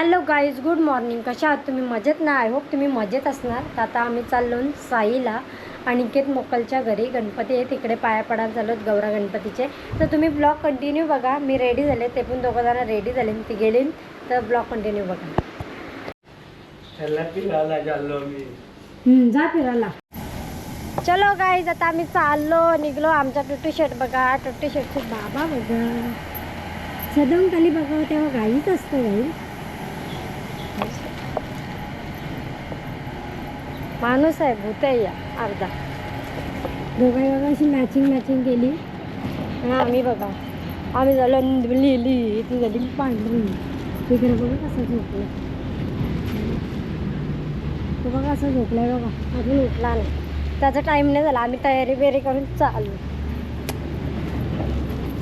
Hello guys, good morning. कशा आहात तुम्ही? मजेत ना? आय होप तुम्ही मजेत असणार. तर आता आम्ही चाललो साईला अनिकेत मोकलच्या घरी. गणपती आहे तिकडे, पाया पडायला चालत गौरा गणपतीचे. तर तुम्ही ब्लॉग कंटिन्यू बघा. मी रेडी झाले, ते पण दोघं जण रेडी झाले, ती गेली. तर ब्लॉग कंटिन्यू बघा. जा फिरायला. चलो गाईज, आता आम्ही चाललो निघलो. आमचा टुट्टी शर्ट बघा, टुट्टी शर्टचे बाबा बघा. सदम खाली बघा, तेव्हा गाईच असतो. गाई माणूस आहे, भूत आहे या अर्धा. दोघाही बघा अशी मॅचिंग केली. हां, आम्ही बघा, आम्ही झालो लिहिली, ती झाली पांढरी. तिकडे बघा कसं झोपलं, तो बघा असं झोपलाय बघा, अजून उठला नाही. त्याचा टाईम नाही झाला. आम्ही तयारी बेरी करून चाललो.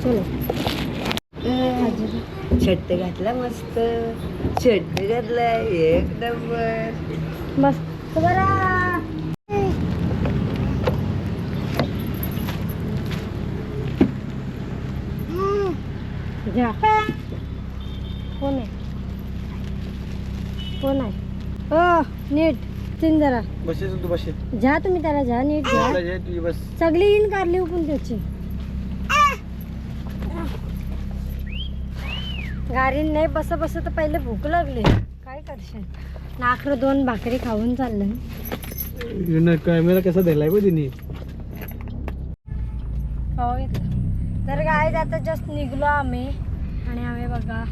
चलो. शर्ट घातला, मस्त शर्ट घातला, एक नंबर मस्त बरा. जा, कोण आहे? कोण आहे? ओ नीट तीन जरा बसेल तू, बसेल जा तुम्ही, त्याला जा नीट जा. तुझी बस सगळी इन कारली पण त्याची गाडी नाही. बस तर पहिले भूक लागली, काय करशील. नाखरं 2 भाकरी खाऊन चाललं. कॅमेरा कसा दिलाय बघ तिने. हो घेतलं. तर काय, आता जस्ट निघलो आम्ही. आणि आम्ही बघा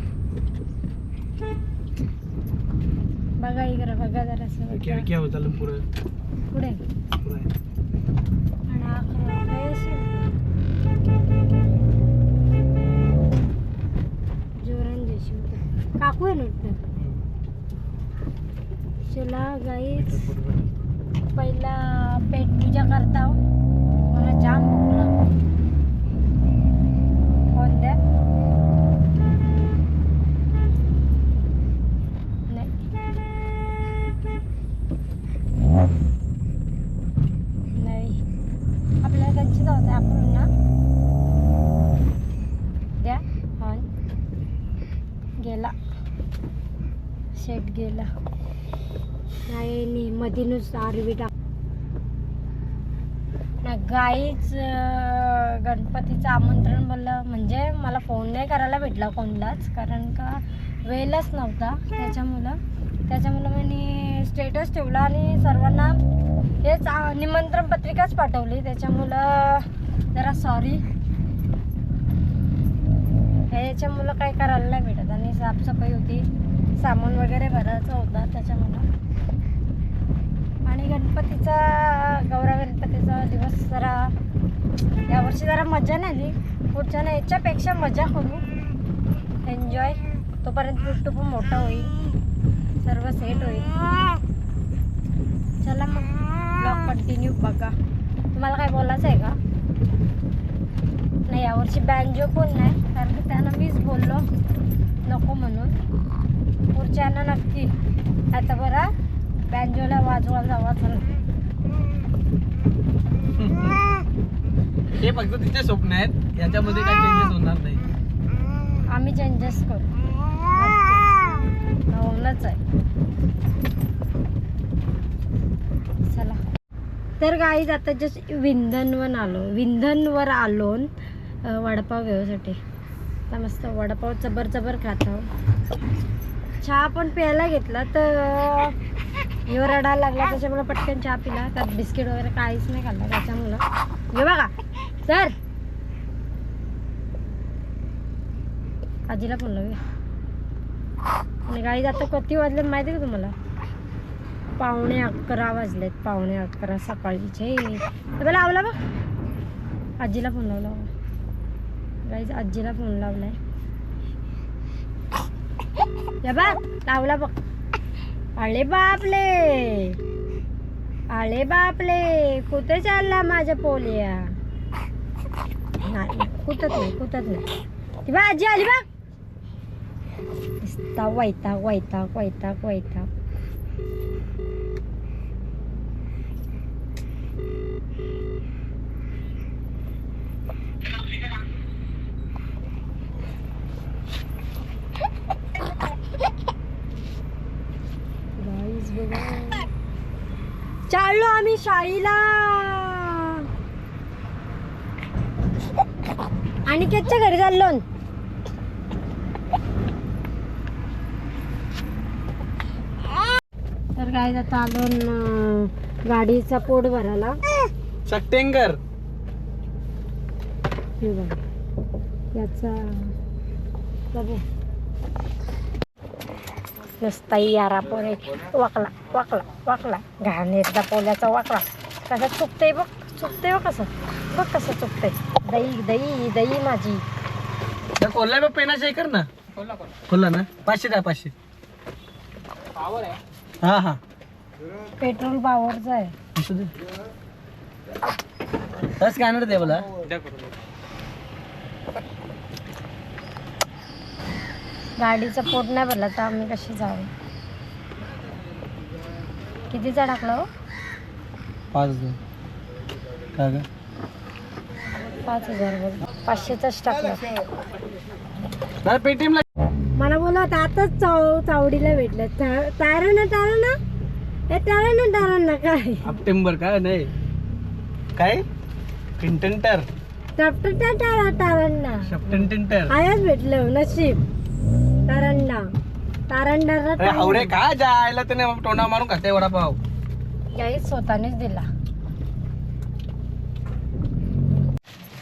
बघा इकडे बघा जरा असं क्या होता पुढे पुढे. आणि आखरं काय असेल जोरान देशी काकू आहे नव्हतं. चला गाईच, पहिला पेट पूजा करता. मला जाम भूक लागली. फोन द्या. नाही, आपल्याला त्यांची जाऊ द्या. आपण ना द्या. फोन गेला, शेट गेला. नाही मधीनच आरवी टाक ना. गाईच गणपतीचं आमंत्रण बोललं म्हणजे मला फोन नाही करायला भेटला कोणलाच, कारण का वेळच नव्हता. त्याच्यामुळं मी स्टेटस ठेवला आणि सर्वांना हेच निमंत्रण पत्रिकाच पाठवली. त्याच्यामुळं जरा सॉरी. याच्यामुळं काय करायला नाही भेटत. आणि साफसफाई होती, सामान वगैरे भरायचा होता त्याच्यामुळं. आणि गौरा गणपतीचा दिवस जरा यावर्षी जरा मजा नाही आली. पुढच्या ना याच्यापेक्षा मजा करू, एन्जॉय. तोपर्यंत टुट्टू पण मोठा होईल, सर्व सेट होईल. चला मग ब्लॉग कंटिन्यू बघा. तुम्हाला काय बोलायचं आहे का? नाही, यावर्षी बँजो पण नाही, कारण की त्यांना मीच बोललो नको म्हणून. पुढच्यानं नक्की. आता बरं बँजोला वाजवायला जावा. चला, हे फक्त तिचे स्वप्न आहेत, याच्यामध्ये काही चेंजेस होणार नाही. आम्ही चेंजेस करू, होणंच आहे. चला. तर गाईज आता जस्ट विंधनवर आलो वडापाव घेण्यासाठी. आता मस्त वडापाव चबर खातो. चहा पण प्यायला घेतला तर ह्यो रडायला लागला, त्याच्यामुळे पटकन चहा पिला. त्यात बिस्किट वगैरे काहीच नाही खाल्लं त्याच्यामुळं. हे बघा सर, आजीला फोन लावूया. आणि गाईज आता किती वाजले माहिती आहे का तुम्हाला? 11:15 वाजलेत. 11:15 सकाळीचे. तर लावला बघ, आजीला फोन लावला गाईज. आजीला फोन लावलाय. या बघ, लावला बघ. अळे बापले, कुठे चालला माझ्या पोलिया? नाही, कुठत नाही. ती बा आजी आली बघ. वैताग. चाललो आम्ही शाळेला. आणि त्याच्या घरी चाललो. तर काय आता आलो गाडीचा पोट भरायला. सट्टेंगर हे बघ याचा बघू नुसता यारा पोरे वाकला वाकला वाकला घाण एकदा पोल्याचा वाकला कसा चुकतंय बघ कसं बघ कसं चुकतंय. दही दही दही माझी खोललाय बघ पेनाचं हे कर ना. खोलला ना 500 द्या 500. हा हा पेट्रोल पॉवरचा आहे. असू दे. स्कॅनर दे मला. गाडीचं पोट नाही भरला तर आम्ही कशी जाऊ. कितीचा टाकला हो? 5,000 काय ग 5,000 बोल 500चाच टाकला. पेटीएम ला मला बोलत आताच चावडीला भेटलं. तारण काय सप्टेंबर काय नाही काय कंटेंटर तारणा सप्टेंटर आयाच भेटलं नशीब. तारणा आवडे काय जायला त्याने तोंडा मारून खाते वडापाव. याही स्वतःनेच दिला.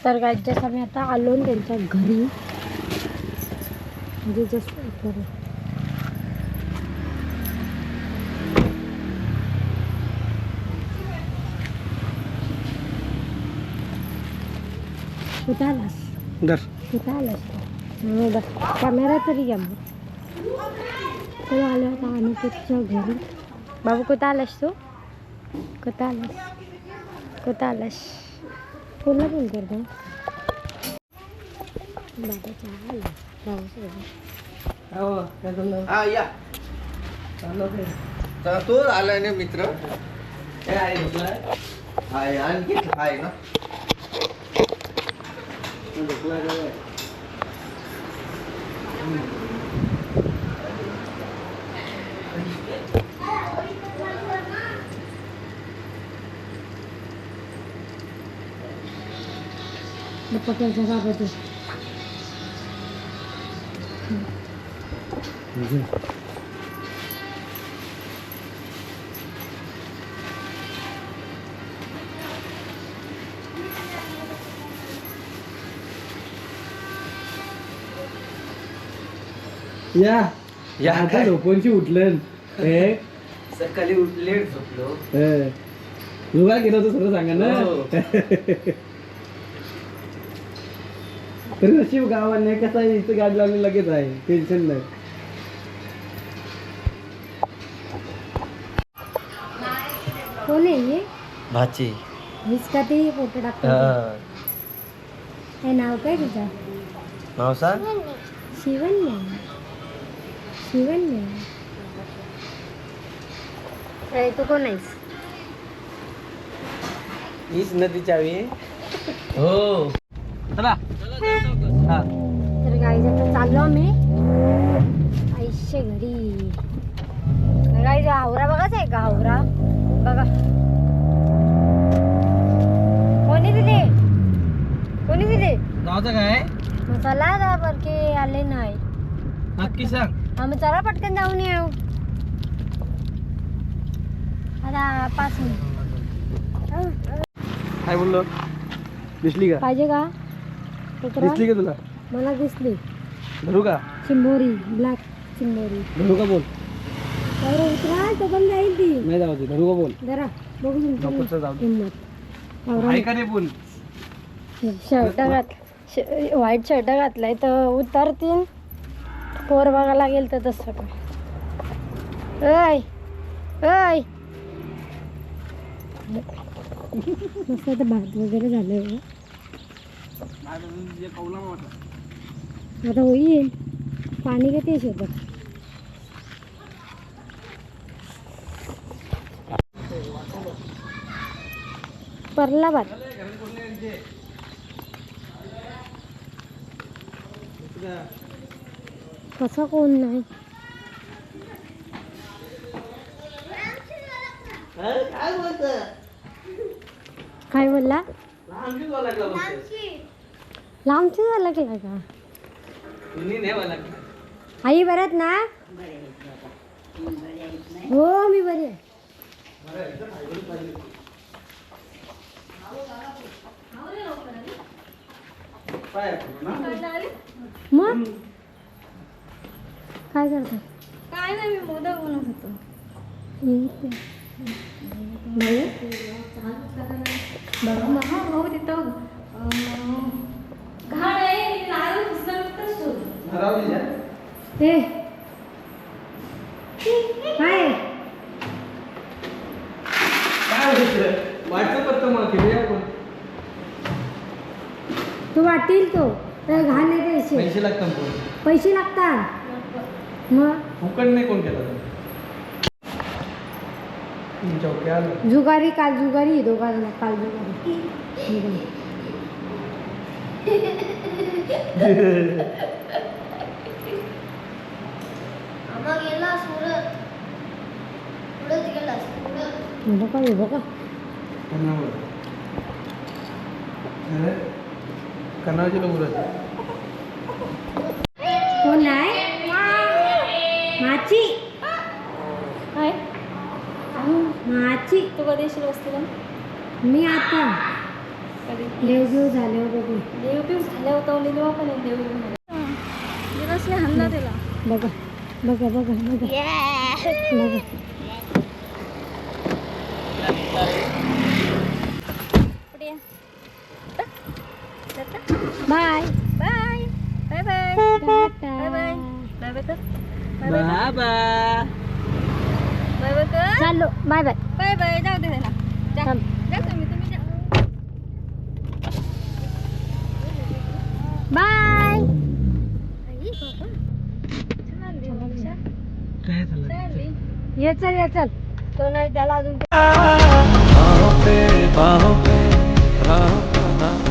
तर काय जसं आम्ही आता आलो ना त्यांच्या घरी म्हणजे जस्ट कुठं आलास कुठं आलास कॅमेरा तरी घ्या मग. तो आलो आता आम्ही त्याच्या घरी. बाबू कुठं आलास तू कुठं आलास पुन्हा फोन करतो. बाबा चहा आला तो आलाय ना मित्र हाय आणखी हाय ना पक्याच्या बाबा या आता झोपूनशी उठलं. सकाळी लेट झोपलो. तुला गेलो होतं सगळं सांगा ना. तरी नशीब गावात नाही कसं आहे इथं गाडी लावली लगेच आहे टेन्शन नाही. कोण आहे भाची मीच का ते फोटो टाकतो. हे नाव काय तुझं? नाव सांग. शिवन्या. तू कोण आहेस? हीच नदीची हवी. हो चला. हा तर गाईज आता चाललो आम्ही आईशे घरी. गाईज हावरा बघाच आहे का? हावरा बघा. कोणी दिले गावचं काय मग चला जा बरके आले नाही. नक्की सांग. आम्ही चला पटकन जाऊन येऊ. आता 5 मिनिट काय बोललो दिसली का? पाहिजे का? दिसली का तुला? मला दिसली. धरू का? चिंबोरी ब्लॅक चिंबोरी. धरू का बोल. उतरा तो पण जाईल ती. नाही जाऊ दे. धरू का बोल. जरा बघू नकोच जाऊ दे. हिंमत. आहे का नाही बोल. शर्ट व्हाईट शर्ट घातलाय तर उतरतीन. पोर बघायला गेल तर तसं काय. ऐ मस्त आता भात वगैरे झालं. आता होईल. पाणी किती आहे शेतात? परला भात कसा कोण नाही. काय बोलत काय बोलला लांबचीच वाला लागला लांबची झाला की का तुम्ही नाही वाला आई बऱ्यात ना हो मी बरी आहे पाय पडू ना. मग काय करतो काय नाही मी मोदक बनवत होतो हा भाऊ तिथं घाण आहे नारळ पुसण्यातच ठेवलं. राहू दे. ए काय काय होतं वाटचं पत्ता मला केली आपण तू वाटील तो तर घाण नाही पैसे पैसे लागतात कोण पैसे लागतात मग फुकट नाही कोण केला चौक्या आलं जुगारी काल जुगारी दोघांना काल जुगारी आम्हा गेला सुरत सुरत गेला सुरत बघा हे बघा कर्नाळची लोक उरत कोण आहे माची काय माची तू कधी येशील वस्तीला मी आता कधी देवदेव झाल्यावर बघू देव पिऊ झाल्या होता तेव्हा पण एक देव येऊन गेला. दिवसने हाणला त्याला बघा बघा बघा बघा बघा पुढे ये. Bye bye bye bye tata bye bye bye bye कर बाबा बाय बाय कर चाललो बाय बाय बाय बाय जाऊ दे त्याला जा थांब. जा तुम्ही जा बाय आई बाबा चालली मनीषा काय झालं चालली ये चल तो नाही त्याला अजून बाहों पे राहों